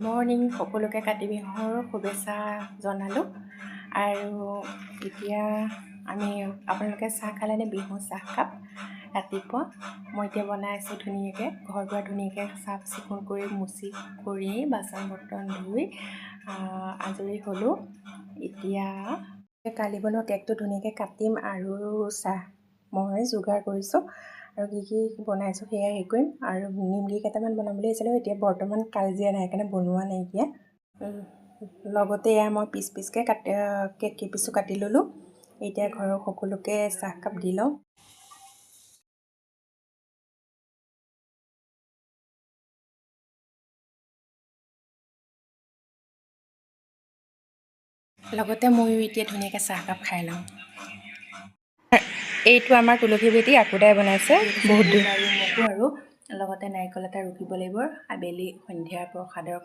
Morning সকলোকে কাতি বিহুৰ শুভেচ্ছা জনালোঁ আৰু এতিয়া আমি আপোনালোকে চাহ খালেনে? বিহু চাহকাপ ৰাতিপুৱা মই এতিয়া বনাই আছোঁ ধুনীয়াকৈ, ঘৰ দুৱাৰ ধুনীয়াকৈ চাফ চিকুণ কৰি মুচি কৰি বাচন বৰ্তন ধুই আজৰি হ'লোঁ। এতিয়া কালি বনোৱা কেকটো ধুনীয়াকৈ কাটিম আৰু চাহ মই যোগাৰ কৰিছোঁ আৰু কি বনাইছোঁ সেয়া হেৰি কৰিম আৰু নিমকি কেইটামান বনাম বুলি ভাবিছিলোঁ। এতিয়া বৰ্তমান কালজিৰা নাই সেইকাৰণে বনোৱা নাইকিয়া। লগতে এয়া মই পিচকৈ কেক কেইপিচো কাটি ল'লোঁ। এতিয়া ঘৰৰ সকলোকে চাহকাপ দি লওঁ। লগতে ময়ো এতিয়া ধুনীয়াকৈ চাহকাপ খাই লওঁ। এইটো আমাৰ তুলসী বেটী আকুদাই বনাইছে বহুত দিন আৰু মোকো আৰু লগতে নাৰিকল এটা ৰুকিব লাগিব আবেলি সন্ধিয়াৰ প্ৰসাদৰ কাৰণে।